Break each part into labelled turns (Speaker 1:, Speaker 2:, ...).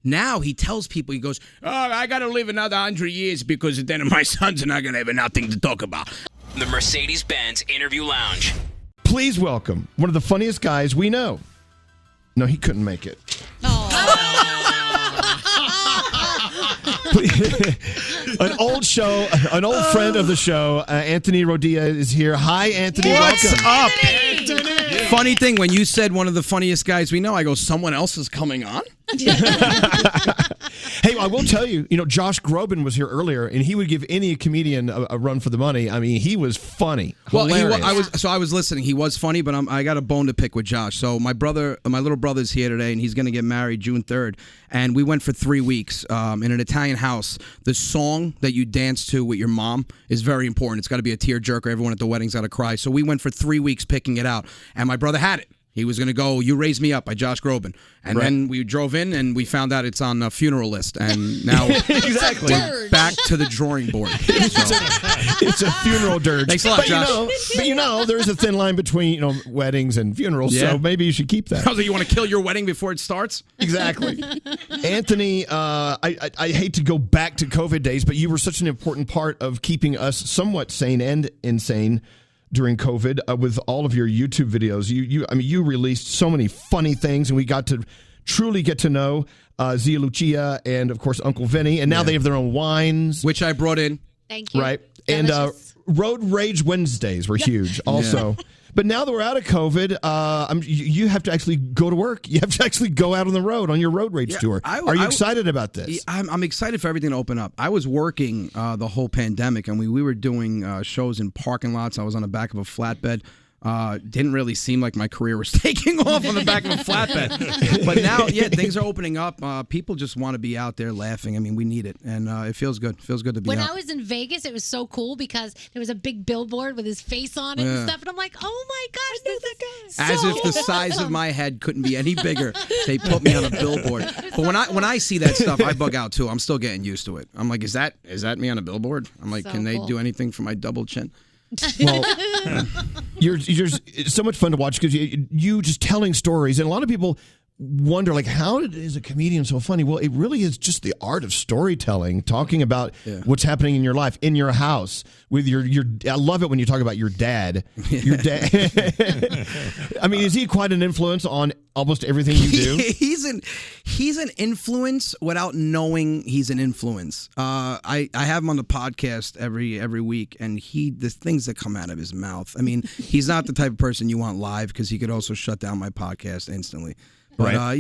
Speaker 1: Now he tells people, he goes, "Oh, I got to live another 100 years because then my sons are not going to have nothing to talk about."
Speaker 2: The Mercedes-Benz Interview Lounge.
Speaker 3: Please welcome one of the funniest guys we know. No, he couldn't make it. An old friend of the show, Anthony Rodia is here. Hi, Anthony.
Speaker 1: What's
Speaker 3: Welcome.
Speaker 1: up? Anthony. Funny thing, when you said one of the funniest guys we know, I go, someone else is coming on?
Speaker 3: Hey, I will tell you, Josh Groban was here earlier, and he would give any comedian a run for the money. I mean, he was funny.
Speaker 1: Well, I was listening. He was funny, but I got a bone to pick with Josh. So my little brother's here today, and he's going to get married June 3rd. And we went for 3 weeks in an Italian house. The song that you dance to with your mom is very important. It's got to be a tearjerker. Everyone at the wedding's got to cry. So we went for 3 weeks picking it out, and my brother had it. He was going to go, "You Raise Me Up" by Josh Groban. And then we drove in and we found out it's on a funeral list. And now
Speaker 3: exactly
Speaker 1: back to the drawing board.
Speaker 3: It's a funeral dirge.
Speaker 1: Thanks a lot, Josh.
Speaker 3: But there is a thin line between weddings and funerals, so maybe you should keep that.
Speaker 1: So you want to kill your wedding before it starts?
Speaker 3: Exactly. Anthony, I hate to go back to COVID days, but you were such an important part of keeping us somewhat sane and insane during COVID with all of your YouTube videos. You released so many funny things, and we got to truly get to know Zia Lucia and, of course, Uncle Vinny. And now they have their own wines.
Speaker 1: Which I brought in.
Speaker 4: Thank you.
Speaker 3: Right. Delicious. And Road Rage Wednesdays were huge also. But now that we're out of COVID, you have to actually go to work. You have to actually go out on the road on your Road Rage tour. Are you excited about this?
Speaker 1: I'm excited for everything to open up. I was working the whole pandemic, and we were doing shows in parking lots. I was on the back of a flatbed. Didn't really seem like my career was taking off on the back of a flatbed. But now, things are opening up. People just want to be out there laughing. I mean, we need it, and it feels good. It feels good to be out.
Speaker 4: When I was in Vegas, it was so cool because there was a big billboard with his face on it and stuff, and I'm like, oh my gosh, this is
Speaker 1: as if the size of my head couldn't be any bigger. They put me on a billboard. But when I see that stuff, I bug out too. I'm still getting used to it. I'm like, is that me on a billboard? I'm like, can they do anything for my double chin?
Speaker 3: Well, you're it's so much fun to watch because you just telling stories, and a lot of people wonder, like, how is a comedian so funny? Well, it really is just the art of storytelling, talking about what's happening in your life, in your house, with your I love it when you talk about your dad. Your dad. I mean, is he quite an influence on almost everything you do?
Speaker 1: He's an influence without knowing he's an influence. I have him on the podcast every week, and the things that come out of his mouth. I mean, he's not the type of person you want live because he could also shut down my podcast instantly. But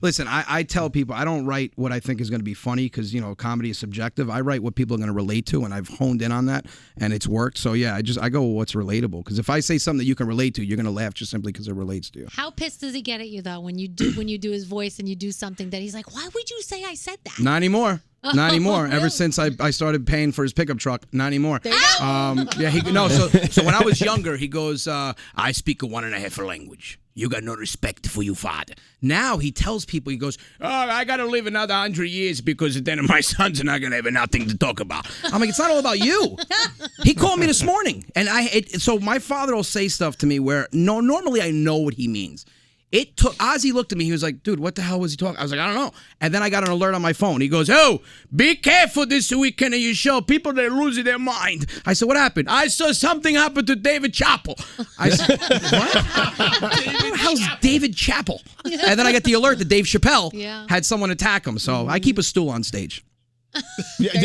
Speaker 1: listen, I tell people I don't write what I think is going to be funny because, comedy is subjective. I write what people are going to relate to, and I've honed in on that, and it's worked. So, I go with what's relatable, because if I say something that you can relate to, you're going to laugh just simply because it relates to you.
Speaker 4: How pissed does he get at you, though, when you do his voice and you do something that he's like, why would you say I said that?
Speaker 1: Not anymore. Not anymore. Really? Ever since I started paying for his pickup truck, not anymore.
Speaker 4: There you go.
Speaker 1: So when I was younger, he goes, I speak a 1.5 language. You got no respect for your father. Now he tells people, he goes, "Oh, I got to live another 100 years because then my sons are not going to have nothing to talk about." I'm like, it's not all about you. He called me this morning, and so my father will say stuff to me where normally I know what he means. Ozzy looked at me. He was like, "Dude, what the hell was he talking?" I was like, "I don't know." And then I got an alert on my phone. He goes, "Oh, be careful this weekend at your show. People, they're losing their mind." I said, "What happened?" "I saw something happen to David Chappell." I said, "What? Who the hell's David Chappell?" And then I get the alert that Dave Chappelle had someone attack him. So I keep a stool on stage.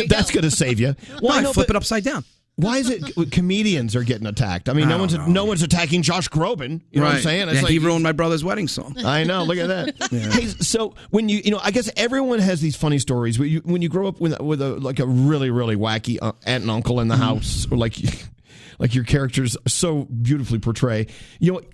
Speaker 3: That's going to save you.
Speaker 1: Why flip it upside down?
Speaker 3: Why is it comedians are getting attacked? I mean, no one's attacking Josh Groban. You know what I'm saying? It's
Speaker 1: he ruined my brother's wedding song.
Speaker 3: I know. Look at that. Hey, so when I guess everyone has these funny stories. When you grow up with a really, really wacky aunt and uncle in the house, or like your characters so beautifully portray,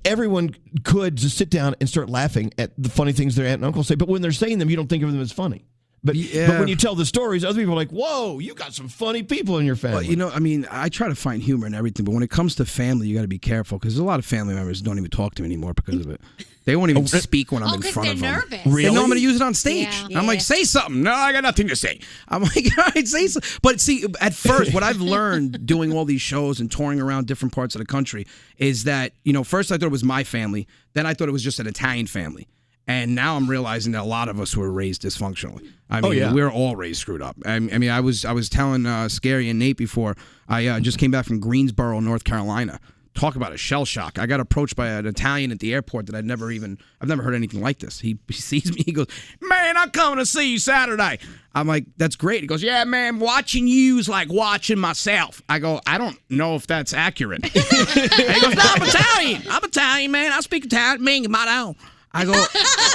Speaker 3: everyone could just sit down and start laughing at the funny things their aunt and uncle say. But when they're saying them, you don't think of them as funny. But when you tell the stories, other people are like, "Whoa, you got some funny people in your family."
Speaker 1: Well, I try to find humor in everything, but when it comes to family, you got to be careful because a lot of family members don't even talk to me anymore because of it. They won't even speak when I'm in front of them.
Speaker 4: Nervous.
Speaker 1: Really? They know I'm going to use it on stage.
Speaker 4: Yeah.
Speaker 1: I'm like, "Say something." "No, I got nothing to say." I'm like, "All right, say something." But see, at first, what I've learned doing all these shows and touring around different parts of the country is that, first I thought it was my family, then I thought it was just an Italian family. And now I'm realizing that a lot of us were raised dysfunctionally. I mean, we're all raised screwed up. I mean, I was telling Scary and Nate before, I just came back from Greensboro, North Carolina. Talk about a shell shock. I got approached by an Italian at the airport that I've never heard anything like this. He sees me, he goes, "Man, I'm coming to see you Saturday." I'm like, "That's great." He goes, "Yeah, man, watching you is like watching myself." I go, "I don't know if that's accurate." And he goes, "No, I'm Italian. I'm Italian, man. I speak Italian. Me, my own." I go,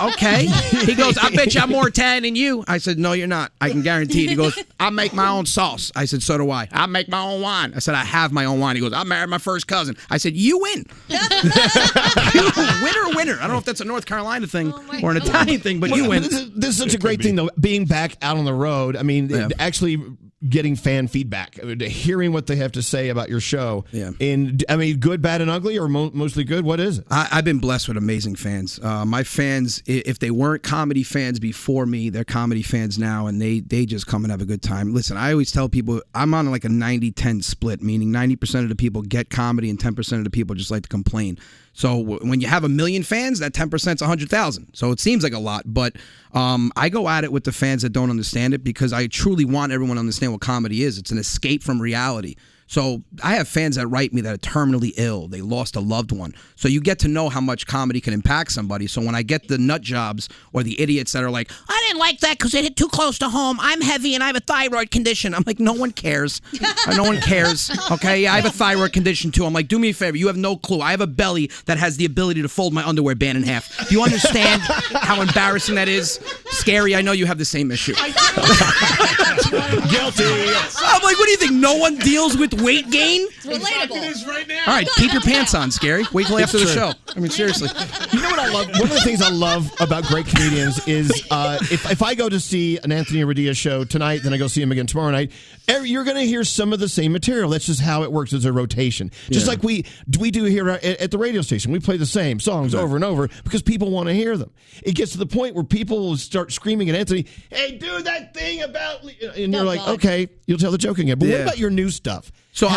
Speaker 1: "Okay." He goes, "I bet you I'm more Italian than you." I said, "No, you're not. I can guarantee it." He goes, "I make my own sauce." I said, "So do I. I make my own wine." I said, "I have my own wine." He goes, "I married my first cousin." I said, "You win." Winner. I don't know if that's a North Carolina thing or an Italian thing, but you win.
Speaker 3: This is such a great thing, though, being back out on the road. I mean, actually getting fan feedback, hearing what they have to say about your show. Yeah. And I mean, good, bad, and ugly, or mostly good? What is it?
Speaker 1: I've been blessed with amazing fans. My fans, if they weren't comedy fans before me, they're comedy fans now, and they just come and have a good time. Listen, I always tell people I'm on like a 90-10 split, meaning 90% of the people get comedy and 10% of the people just like to complain. So when you have 1 million fans, that 10% is 100,000. So it seems like a lot, but I go at it with the fans that don't understand it because I truly want everyone to understand what comedy is. It's an escape from reality. So I have fans that write me that are terminally ill. They lost a loved one. So you get to know how much comedy can impact somebody. So when I get the nut jobs or the idiots that are like, "I didn't like that because it hit too close to home. I'm heavy and I have a thyroid condition." I'm like, no one cares. No one cares. Okay, yeah, I have a thyroid condition too. I'm like, do me a favor. You have no clue. I have a belly that has the ability to fold my underwear band in half. Do you understand how embarrassing that is? Scary, I know you have the same issue.
Speaker 3: Guilty.
Speaker 1: I'm like, what do you think? No one deals with weight gain?
Speaker 4: It's relatable.
Speaker 5: It is right now.
Speaker 1: All right, keep your pants on, Scary. Wait till after the show. I mean, seriously.
Speaker 3: You know what I love? One of the things I love about great comedians is if I go to see an Anthony Rodia show tonight, then I go see him again tomorrow night, you're going to hear some of the same material. That's just how it works as a rotation. Just like we do here at the radio station. We play the same songs over and over because people want to hear them. It gets to the point where people start screaming at Anthony, "Hey, do that thing about..." And you're like, "Okay, you'll tell the joke again." But what about your new stuff?
Speaker 1: So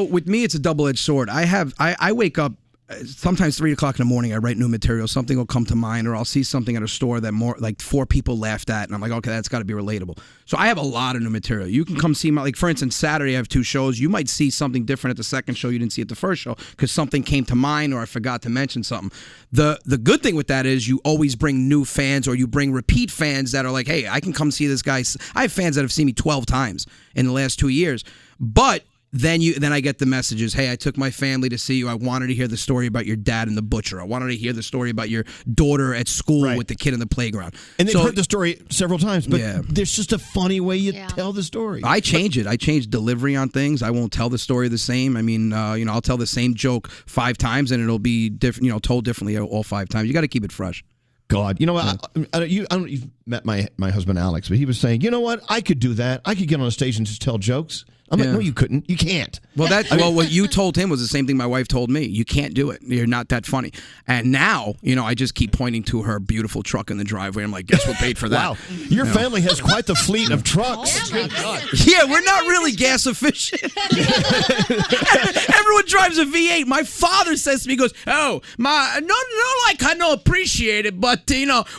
Speaker 1: with me, it's a double-edged sword. I wake up sometimes 3 o'clock in the morning. I write new material. Something will come to mind, or I'll see something at a store that more like 4 people laughed at, and I'm like, okay, that's got to be relatable. So I have a lot of new material. You can come see my, like, for instance, Saturday I have 2 shows. You might see something different at the second show you didn't see at the first show because something came to mind or I forgot to mention something. The good thing with that is you always bring new fans, or you bring repeat fans that are like, hey, I can come see this guy. I have fans that have seen me 12 times in the last 2 years, but then I get the messages, "Hey, I took my family to see you. I wanted to hear the story about your dad and the butcher. I wanted to hear the story about your daughter at school with the kid in the playground."
Speaker 3: And they've heard the story several times, but there's just a funny way you tell the story.
Speaker 1: I change it. I change delivery on things. I won't tell the story the same. I mean, I'll tell the same joke 5 times and it'll be different, told differently all 5 times. You got to keep it fresh.
Speaker 3: God, you know what? I don't know if you've met my husband Alex, but he was saying, you know what? I could do that. I could get on a stage and just tell jokes. I'm like, no, you couldn't. You can't.
Speaker 1: Well, what you told him was the same thing my wife told me. You can't do it. You're not that funny. And now, I just keep pointing to her beautiful truck in the driveway. I'm like, guess what paid for that?
Speaker 3: Wow. Your family has quite the fleet of trucks.
Speaker 1: Yeah, we're not really gas efficient. Everyone drives a V8. My father says to me, he goes, "Oh, I don't appreciate it, but,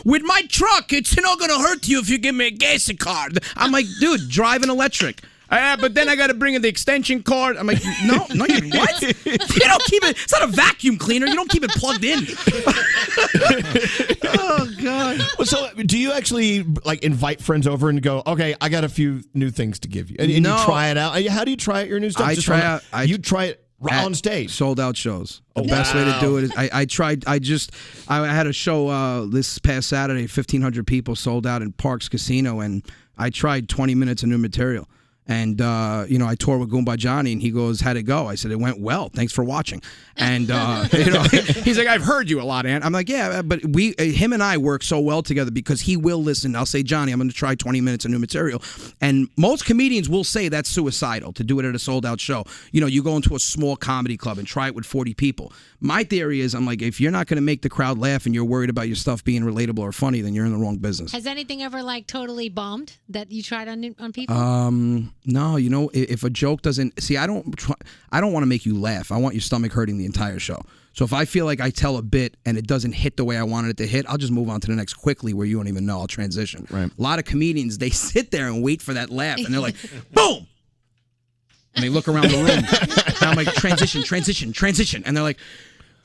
Speaker 1: with my truck, it's not going to hurt you if you give me a gas card." I'm like, dude, drive an electric. But then I got to bring in the extension cord. I'm like, no, you what? You don't keep it. It's not a vacuum cleaner. You don't keep it plugged in. Oh God.
Speaker 3: Well, so do you actually invite friends over and go, okay, I got a few new things to give you, and you try it out? How do you try out your new stuff? You try it on stage.
Speaker 1: Sold out shows. The best way to do it is I had a show this past Saturday, 1,500 people sold out in Parks Casino, and I tried 20 minutes of new material. And, I toured with Goomba Johnny, and he goes, "How'd it go?" I said, "It went well. Thanks for watching." And, he's like, "I've heard you a lot, Ant." I'm like, "Yeah, but him and I work so well together because he will listen. I'll say, Johnny, I'm going to try 20 minutes of new material." And most comedians will say that's suicidal to do it at a sold-out show. You go into a small comedy club and try it with 40 people. My theory is, I'm like, if you're not going to make the crowd laugh and you're worried about your stuff being relatable or funny, then you're in the wrong business.
Speaker 4: Has anything ever, totally bombed that you tried on people?
Speaker 1: No, if a joke doesn't... See, I don't want to make you laugh. I want your stomach hurting the entire show. So if I feel like I tell a bit and it doesn't hit the way I wanted it to hit, I'll just move on to the next quickly where you don't even know. I'll transition.
Speaker 3: Right.
Speaker 1: A lot of comedians, they sit there and wait for that laugh, and they're like, boom! And they look around the room. And I'm like, transition. And they're like,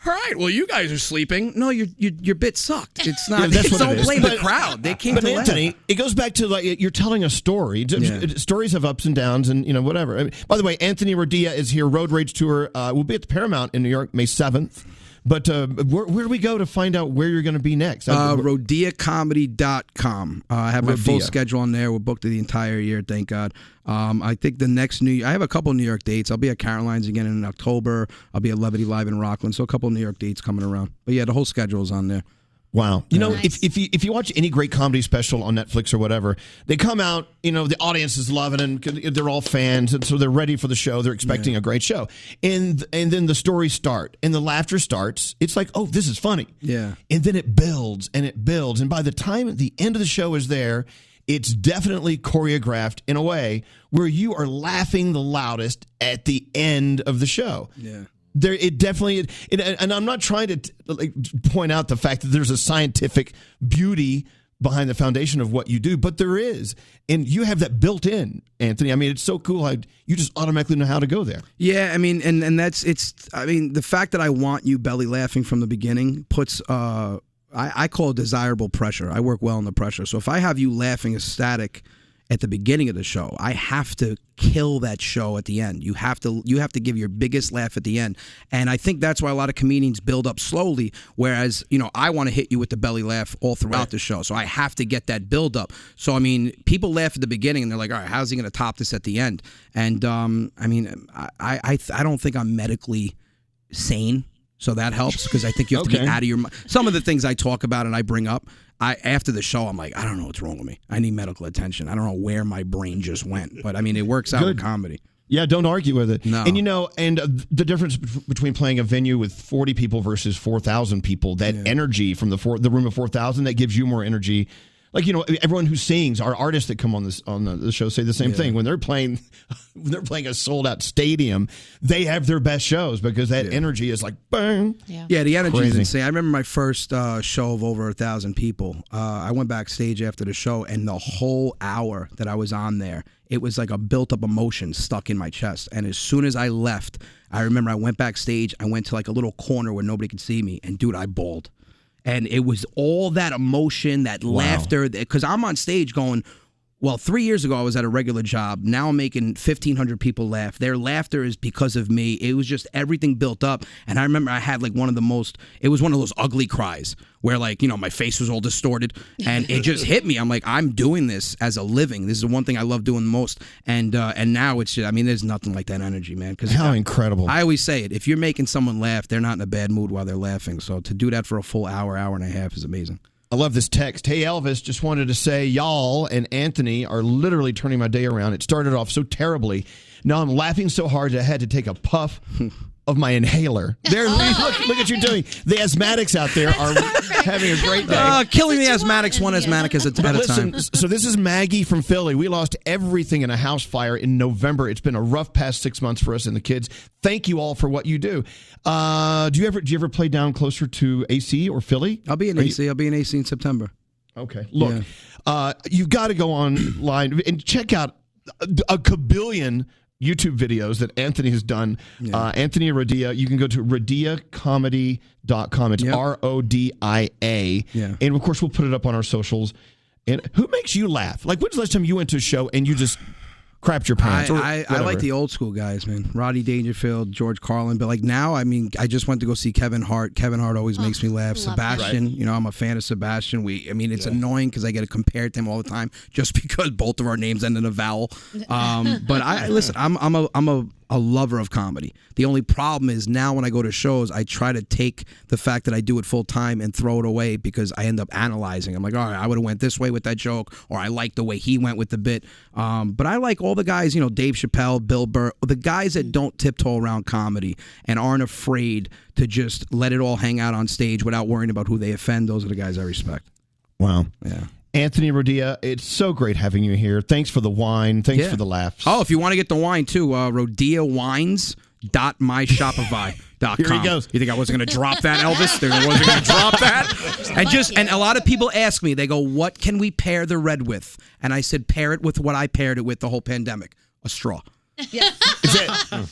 Speaker 1: all right, well, you guys are sleeping. No, your bit sucked. It's not.
Speaker 3: That's what
Speaker 1: don't
Speaker 3: it is.
Speaker 1: blame the crowd. They came
Speaker 3: But
Speaker 1: to
Speaker 3: Anthony,
Speaker 1: laugh.
Speaker 3: it goes back to like you're telling a story. Stories have ups and downs, and whatever. I mean, by the way, Anthony Rodia is here. Road Rage Tour will be at the Paramount in New York, May 7th. But where do we go to find out where you're going to be next?
Speaker 1: RodiaComedy.com. I have my full schedule on there. We're booked the entire year, thank God. I think the next I have a couple of New York dates. I'll be at Caroline's again in October. I'll be at Levity Live in Rockland. So a couple of New York dates coming around. But yeah, the whole schedule is on there.
Speaker 3: Wow.
Speaker 4: Nice.
Speaker 3: If you watch any great comedy special on Netflix or whatever, they come out, the audience is loving it, and they're all fans, and so they're ready for the show. They're expecting a great show. And then the stories start, and the laughter starts. It's like, oh, this is funny.
Speaker 1: Yeah.
Speaker 3: And then it builds, and it builds. And by the time the end of the show is there, it's definitely choreographed in a way where you are laughing the loudest at the end of the show.
Speaker 1: Yeah.
Speaker 3: It definitely, and I'm not trying to point out the fact that there's a scientific beauty behind the foundation of what you do, but there is, and you have that built in, Anthony. I mean, it's so cool how you just automatically know how to go there.
Speaker 1: Yeah, I mean, and the fact that I want you belly laughing from the beginning puts, I call it desirable pressure. I work well under pressure. So if I have you laughing ecstatic at the beginning of the show, I have to kill that show at the end. You have to give your biggest laugh at the end. And I think that's why a lot of comedians build up slowly, whereas, I want to hit you with the belly laugh all throughout the show. So I have to get that build up. So I mean, people laugh at the beginning and they're like, all right, how's he going to top this at the end? And I mean, I don't think I'm medically sane. So that helps because I think you have to be out of your mind. Some of the things I talk about and I bring up, after the show, I'm like, I don't know what's wrong with me. I need medical attention. I don't know where my brain just went. But I mean, it works out in comedy.
Speaker 3: Yeah, don't argue with it.
Speaker 1: No.
Speaker 3: And the difference between playing a venue with 40 people versus 4,000 people, that energy from the room of 4,000, that gives you more energy. Like, everyone who sings, our artists that come on the show say the same thing. When they're playing a sold out stadium, they have their best shows because that energy is like bang.
Speaker 1: Yeah, the energy is insane. I remember my first show of over 1,000 people. I went backstage after the show, and the whole hour that I was on there, it was like a built up emotion stuck in my chest. And as soon as I left, I remember I went backstage. I went to like a little corner where nobody could see me, and dude, I bawled. And it was all that emotion, that laughter, because I'm on stage going, well, 3 years ago I was at a regular job. Now I'm making 1,500 people laugh. Their laughter is because of me. It was just everything built up. And I remember I had like it was one of those ugly cries where like, my face was all distorted and it just hit me. I'm like, I'm doing this as a living. This is the one thing I love doing the most. And now it's just, I mean, there's nothing like that energy, man.
Speaker 3: How incredible.
Speaker 1: I always say it. If you're making someone laugh, they're not in a bad mood while they're laughing. So to do that for a full hour and a half is amazing.
Speaker 3: I love this text. Hey, Elvis, just wanted to say y'all and Anthony are literally turning my day around. It started off so terribly. Now I'm laughing so hard that I had to take a puff of my inhaler. There, look at you doing. The asthmatics out there are having a great day.
Speaker 1: Killing the asthmatics, one asthmatic at a time.
Speaker 3: So this is Maggie from Philly. We lost everything in a house fire in November. It's been a rough past 6 months for us and the kids. Thank you all for what you do. Do you ever play down closer to AC or Philly?
Speaker 1: I'll be in AC. I'll be in AC in September.
Speaker 3: Okay. Look, you've got to go online and check out a kabillion YouTube videos that Anthony has done. Anthony Rodia. You can go to rodiacomedy.com. It's RODIA.
Speaker 1: Yeah.
Speaker 3: And of course, we'll put it up on our socials. And who makes you laugh? Like, when's the last time you went to a show and you just crapped your pants?
Speaker 1: I like the old school guys, man. Rodney Dangerfield, George Carlin. But like now, I mean, I just went to go see Kevin Hart. Kevin Hart always makes me laugh. Sebastian, I'm a fan of Sebastian. It's annoying because I get to compare it to him all the time just because both of our names end in a vowel. But listen, I'm a lover of comedy. The only problem is now when I go to shows, I try to take the fact that I do it full time and throw it away because I end up analyzing. I'm like, all right, I would have went this way with that joke, or I like the way he went with the bit. But I like all the guys, Dave Chappelle, Bill Burr, the guys that don't tiptoe around comedy and aren't afraid to just let it all hang out on stage without worrying about who they offend. Those are the guys I respect.
Speaker 3: Wow.
Speaker 1: Yeah.
Speaker 3: Anthony Rodia, it's so great having you here. Thanks for the wine. Thanks for the laughs.
Speaker 1: Oh, if you want to get the wine too, RodiaWines.com. elvis.myshopify.com.
Speaker 3: Here he goes.
Speaker 1: You think I wasn't going to drop that, Elvis? Think I wasn't going to drop that? And a lot of people ask me, they go, what can we pair the red with? And I said, pair it with what I paired it with the whole pandemic, a straw.
Speaker 4: Yes.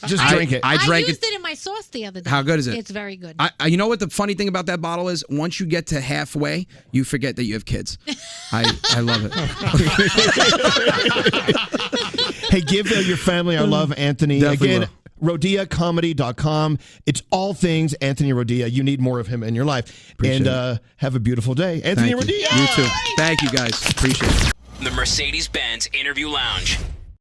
Speaker 3: Just drink it.
Speaker 1: I drank
Speaker 4: used it in my sauce the other day.
Speaker 1: How good is it?
Speaker 4: It's very good.
Speaker 1: You know what the funny thing about that bottle is? Once you get to halfway, you forget that you have kids. I love it.
Speaker 3: Hey, give your family our love, Anthony.
Speaker 1: Definitely
Speaker 3: Again, RodiaComedy.com. It's all things Anthony Rodia. You need more of him in your life.
Speaker 1: Appreciate
Speaker 3: and have a beautiful day. Anthony
Speaker 1: Thank you.
Speaker 3: Rodia.
Speaker 1: You too. Thank you, guys. Appreciate it.
Speaker 2: The Mercedes-Benz Interview Lounge.